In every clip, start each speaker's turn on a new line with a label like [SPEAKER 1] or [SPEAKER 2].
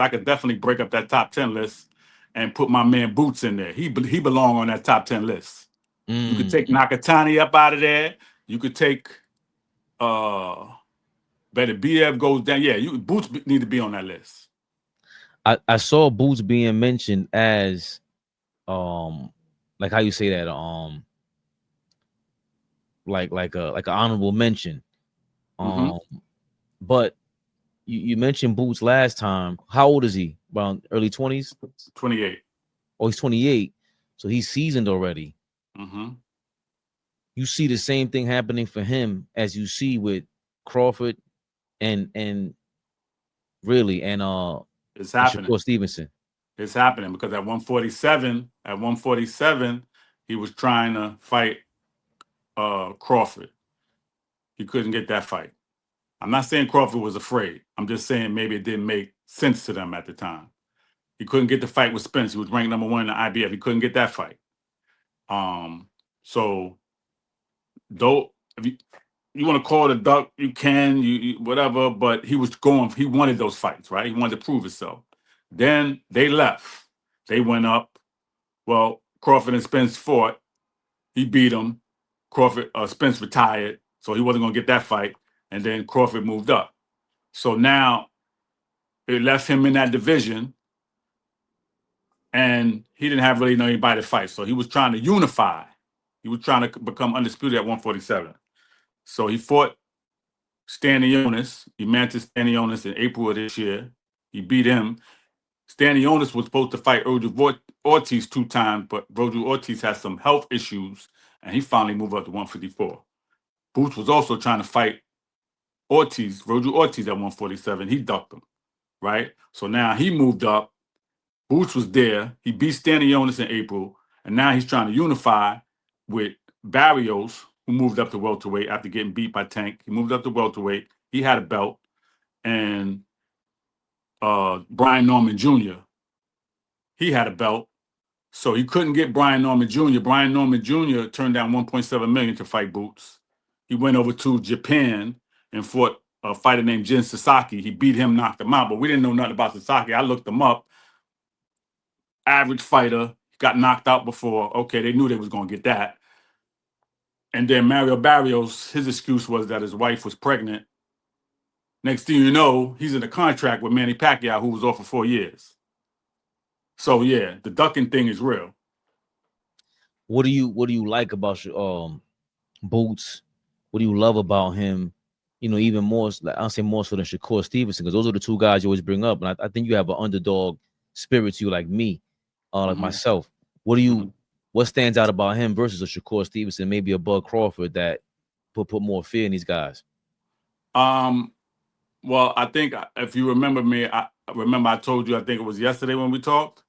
[SPEAKER 1] I could definitely break up that top 10 list and put my man Boots in there. He belong on that top 10 list. You could take Nakatani up out of there. You could take better BF goes down. Yeah, Boots need to be on that list.
[SPEAKER 2] I saw Boots being mentioned as like how you say that like an honorable mention.
[SPEAKER 1] Mm-hmm.
[SPEAKER 2] But you mentioned Boots last time. How old is he? Around early 20s?
[SPEAKER 1] 28.
[SPEAKER 2] Oh, he's 28. So he's seasoned already.
[SPEAKER 1] Mm-hmm.
[SPEAKER 2] You see the same thing happening for him as you see with Crawford and really and
[SPEAKER 1] It's
[SPEAKER 2] Shakur
[SPEAKER 1] happening.
[SPEAKER 2] Stevenson.
[SPEAKER 1] It's happening because at 147, he was trying to fight Crawford. He couldn't get that fight. I'm not saying Crawford was afraid. I'm just saying maybe it didn't make sense to them at the time. He couldn't get the fight with Spence. He was ranked number 1 in the IBF. He couldn't get that fight. So though if you want to call it a duck, you can, you whatever, but he wanted those fights, right? He wanted to prove himself. Then they left. They went up. Well, Crawford and Spence fought. He beat him. Spence retired, so he wasn't gonna get that fight. And then Crawford moved up. So now it left him in that division, and he didn't have really anybody to fight. So he was trying to unify. He was trying to become undisputed at 147. So he fought Stanionis. He managed Stanionis in April of this year. He beat him. Stanionis was supposed to fight Ortiz 2 times, but Roger Ortiz has some health issues, and he finally moved up to 154. Boots was also trying to fight Roger Ortiz at 147. He ducked him, right? So now he moved up. Boots was there. He beat Stanionis in April, and now he's trying to unify with Barrios, who moved up to welterweight after getting beat by Tank. He moved up to welterweight. He had a belt. And Brian Norman Jr., he had a belt. So he couldn't get Brian Norman Jr. Brian Norman Jr. turned down $1.7 million to fight Boots. He went over to Japan and fought a fighter named Jin Sasaki. He beat him, knocked him out, but we didn't know nothing about Sasaki. I looked him up. Average fighter, got knocked out before. Okay, they knew they was going to get that. And then Mario Barrios, his excuse was that his wife was pregnant. Next thing you know, he's in a contract with Manny Pacquiao, who was off for 4 years. So yeah, the ducking thing is real.
[SPEAKER 2] What do you like about Boots? What do you love about him? You know, even more, I'll say more so than Shakur Stevenson, because those are the 2 guys you always bring up. And I think you have an underdog spirit to you, like me, like myself. What stands out about him versus a Shakur Stevenson, maybe a Bud Crawford that put more fear in these guys?
[SPEAKER 1] Well, I think if you remember me, I told you, I think it was yesterday when we talked,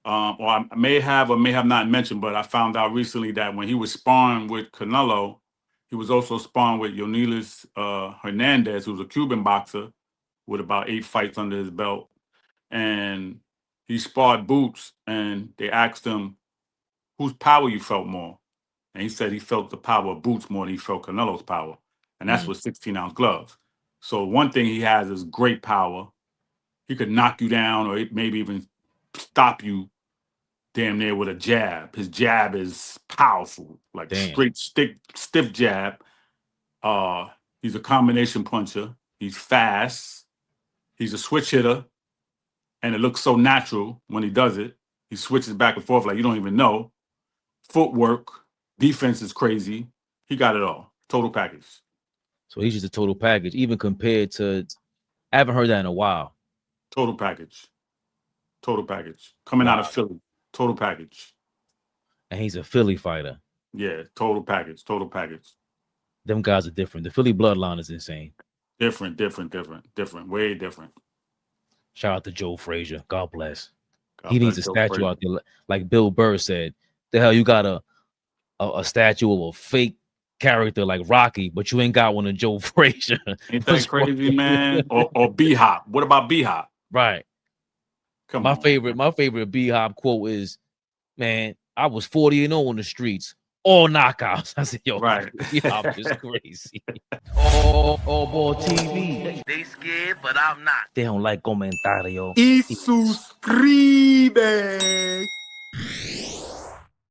[SPEAKER 1] or I may have or may have not mentioned, but I found out recently that when he was sparring with Canelo, he was also sparring with Leonidas Hernandez, who was a Cuban boxer with about 8 fights under his belt. And he sparred Boots, and they asked him, whose power you felt more? And he said he felt the power of Boots more than he felt Canelo's power. And that's with 16-ounce gloves. So one thing he has is great power. He could knock you down or maybe even stop you damn near with a jab. His jab is powerful, like straight stiff jab. He's a combination puncher. He's fast. He's a switch hitter. And it looks so natural when he does it. He switches back and forth like you don't even know. Footwork, defense is crazy. He got it all. Total package.
[SPEAKER 2] So he's just a total package, even compared to, I haven't heard that in a while.
[SPEAKER 1] Total package. Total package. Coming out of Philly. Total package.
[SPEAKER 2] And he's a Philly fighter.
[SPEAKER 1] Yeah, total package. Total package.
[SPEAKER 2] Them guys are different. The Philly bloodline is insane.
[SPEAKER 1] Different. Way different.
[SPEAKER 2] Shout out to Joe Frazier. God bless.
[SPEAKER 1] God
[SPEAKER 2] he
[SPEAKER 1] bless
[SPEAKER 2] needs a
[SPEAKER 1] Joe
[SPEAKER 2] statue
[SPEAKER 1] Frazier.
[SPEAKER 2] out there. Like Bill Burr said, the hell you got a statue of a fake character like Rocky, but you ain't got one of Joe Frazier.
[SPEAKER 1] Ain't that crazy, man? Or B-Hop. What about B-Hop?
[SPEAKER 2] Right.
[SPEAKER 1] Come
[SPEAKER 2] my
[SPEAKER 1] on.
[SPEAKER 2] My favorite B-Hop quote is, man, I was 40-0 on the streets. all knockouts. I said, yo,
[SPEAKER 1] Right.
[SPEAKER 2] I'm just crazy. AllBall TV. They scared, but I'm not. They don't like comentario.
[SPEAKER 1] Y suscribe.